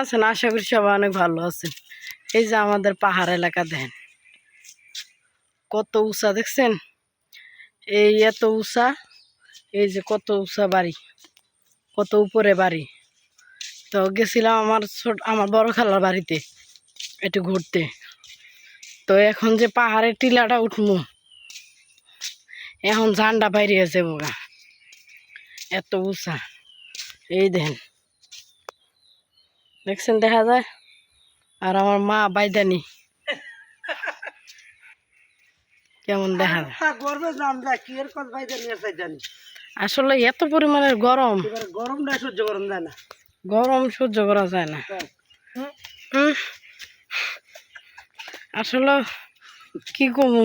আছেন? আশা করি সবাই অনেক ভালো আছেন। এই যে আমাদের পাহাড় এলাকা দেখেন কত উঁচা, দেখছেন? এই এত উঁচা, এই যে কত উঁচা বাড়ি, কত উপরে বাড়ি। তো গেছিলাম আমার বড় খালার বাড়িতে একটু ঘুরতে। তো এখন যে পাহাড়ের টিলাটা উঠমু, এখন ঝান্ডা বাইরে আছে বোগা, এত উঁচা। এই দেখছেন, দেখা যায়। আর আমার মা বাইদানি কেমন দেখা যায়। আসলে এত পরিমাণের গরম, গরম সহ্য করা যায় না। আসলে কি কমু,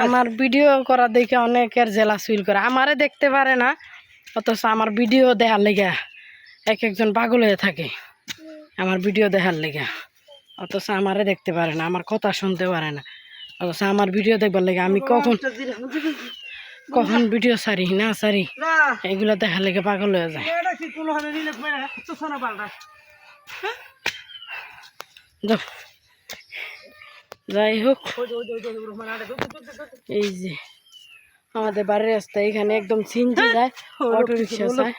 আমার ভিডিও করা দেখে অনেকের জেলাস ফিল করে। আমারে দেখতে পারে না, অথচ আমার ভিডিও দেখার লেগে এক একজন পাগল হয়ে থাকে আমার ভিডিও দেখার লেগে। অথচ আমারে দেখতে পারে না, আমার কথা শুনতে পারে না, অথচ আমার ভিডিও দেখবার লেগে আমি কখন ভিডিও ছাড়ি না ছাড়ি এগুলো দেখার লেগে পাগল হয়ে যায়। যাই হোক, এই যে আমাদের বাড়ির রাস্তা, এখানে একদম সিনজি যায়, অটো রিক্সা যায়।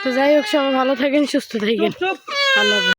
তো যাই হোক, সবাই ভালো থাকেন, সুস্থ থাকেন। আল্লাহ।